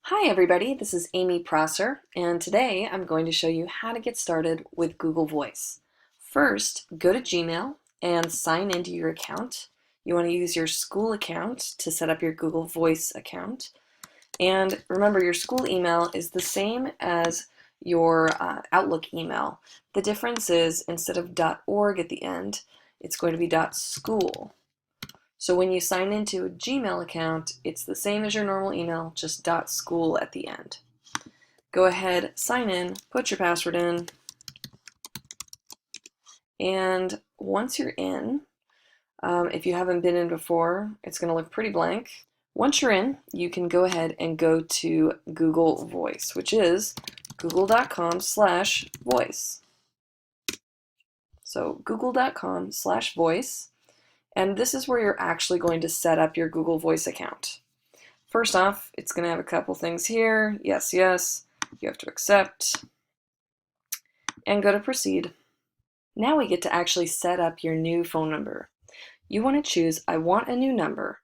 Hi everybody, this is Amy Prosser, and today I'm going to show you how to get started with Google Voice. First, go to Gmail and sign into your account. You want to use your school account to set up your Google Voice account. And remember, your school email is the same as your Outlook email. The difference is instead of .org at the end, it's going to be .school. So when you sign into a Gmail account, it's the same as your normal email, just .school at the end. Go ahead, sign in, put your password in, and once you're in, if you haven't been in before, it's going to look pretty blank. Once you're in, you can go ahead and go to Google Voice, which is google.com/voice. So google.com/voice, and this is where you're actually going to set up your Google Voice account. First off, it's going to have a couple things here. Yes, yes. You have to accept and go to proceed. Now we get to actually set up your new phone number. You want to choose I want a new number.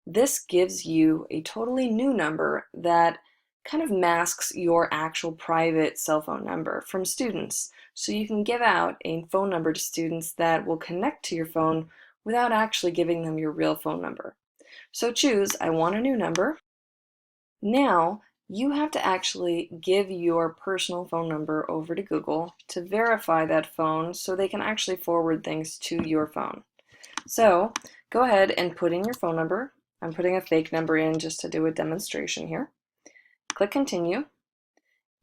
This gives you a totally new number that kind of masks your actual private cell phone number from students. So you can give out a phone number to students that will connect to your phone without actually giving them your real phone number. So choose I want a new number. Now, you have to actually give your personal phone number over to Google to verify that phone so they can actually forward things to your phone. So, go ahead and put in your phone number. I'm putting a fake number in just to do a demonstration here. Click continue.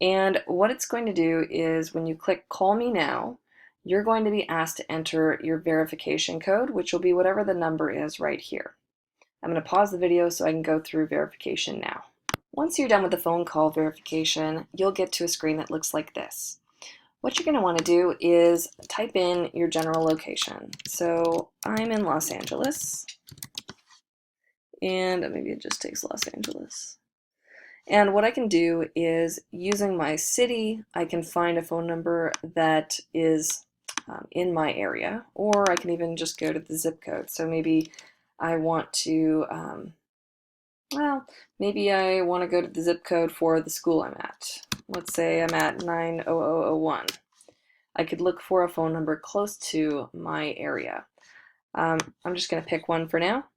And what it's going to do is when you click call me now, you're going to be asked to enter your verification code, which will be whatever the number is right here. I'm going to pause the video so I can go through verification now. Once you're done with the phone call verification, you'll get to a screen that looks like this. What you're going to want to do is type in your general location. So I'm in Los Angeles, and maybe it just takes Los Angeles. And what I can do is, using my city, I can find a phone number that is in my area, or I can even just go to the zip code. So maybe I want to maybe I want to go to the zip code for the school I'm at. Let's say I'm at 90001. I could look for a phone number close to my area. I'm just going to pick one for now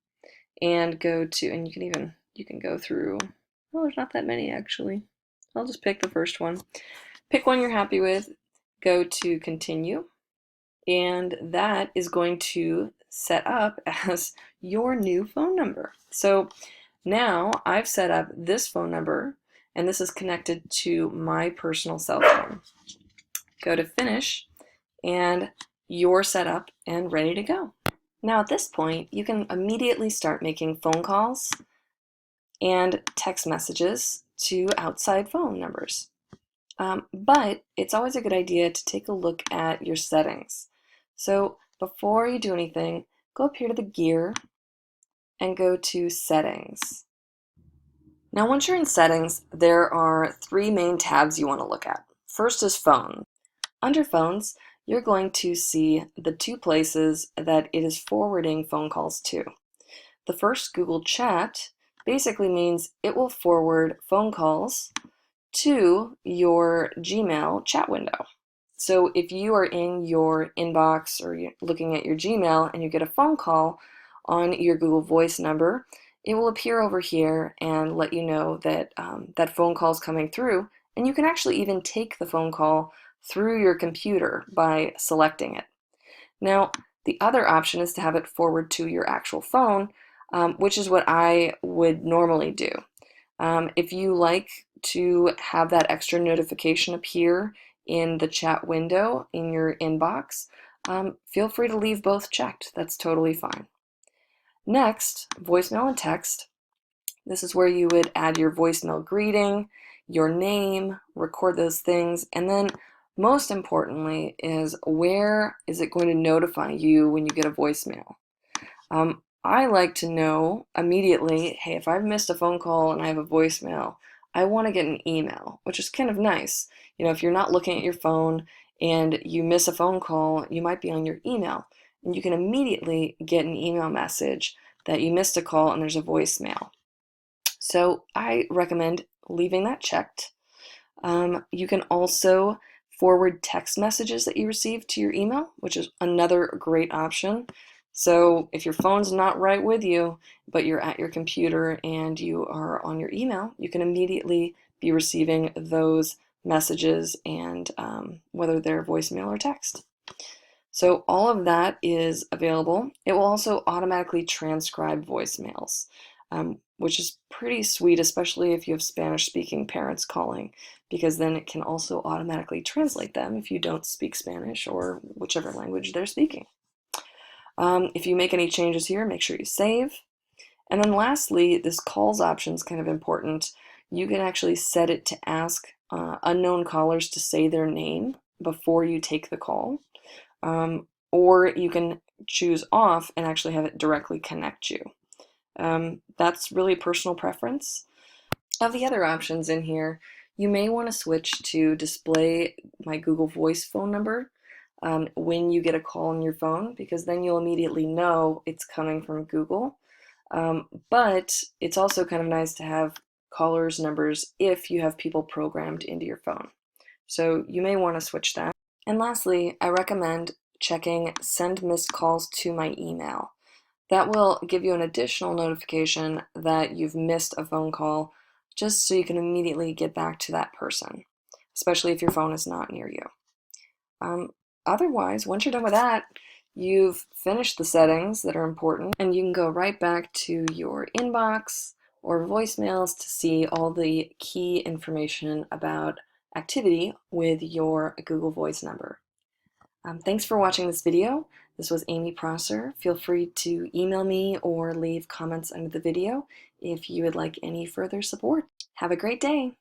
and go to, and you can go through, well, there's not that many actually. I'll just pick the first one. Pick one you're happy with, go to continue, and that is going to set up as your new phone number. So now I've set up this phone number, and this is connected to my personal cell phone. Go to finish, and you're set up and ready to go. Now at this point, you can immediately start making phone calls and text messages to outside phone numbers. But it's always a good idea to take a look at your settings. So before you do anything, go up here to the gear and go to settings. Now once you're in settings, there are three main tabs you want to look at. First is phone. Under phones, you're going to see the two places that it is forwarding phone calls to. The first, Google Chat, basically means it will forward phone calls to your Gmail chat window. So if you are in your inbox or you're looking at your Gmail and you get a phone call on your Google Voice number, it will appear over here and let you know that that phone call is coming through, and you can actually even take the phone call through your computer by selecting it. Now, the other option is to have it forward to your actual phone, which is what I would normally do. If you like to have that extra notification appear in the chat window in your inbox, feel free to leave both checked. That's totally fine. Next, voicemail and text. This is where you would add your voicemail greeting, your name, record those things, and then most importantly is where is it going to notify you when you get a voicemail. I like to know immediately, hey, if I've missed a phone call and I have a voicemail, I want to get an email, which is kind of nice. You know, if you're not looking at your phone and you miss a phone call, you might be on your email, and you can immediately get an email message that you missed a call and there's a voicemail. So I recommend leaving that checked. You can also forward text messages that you receive to your email, which is another great option. So if your phone's not right with you, but you're at your computer and you are on your email, you can immediately be receiving those messages and whether they're voicemail or text. So all of that is available. It will also automatically transcribe voicemails, which is pretty sweet, especially if you have Spanish-speaking parents calling, because then it can also automatically translate them if you don't speak Spanish or whichever language they're speaking. If you make any changes here, make sure you save. And then lastly, this calls option is kind of important. You can actually set it to ask unknown callers to say their name before you take the call. Or you can choose off and actually have it directly connect you. That's really personal preference. Of the other options in here, you may want to switch to display my Google Voice phone number when you get a call on your phone, because then you'll immediately know it's coming from Google. But it's also kind of nice to have callers' numbers if you have people programmed into your phone. So you may want to switch that. And lastly, I recommend checking send missed calls to my email. That will give you an additional notification that you've missed a phone call, just so you can immediately get back to that person, especially if your phone is not near you. Otherwise, once you're done with that, you've finished the settings that are important, and you can go right back to your inbox or voicemails to see all the key information about activity with your Google Voice number. Thanks for watching this video. This was Amy Prosser. Feel free to email me or leave comments under the video if you would like any further support. Have a great day!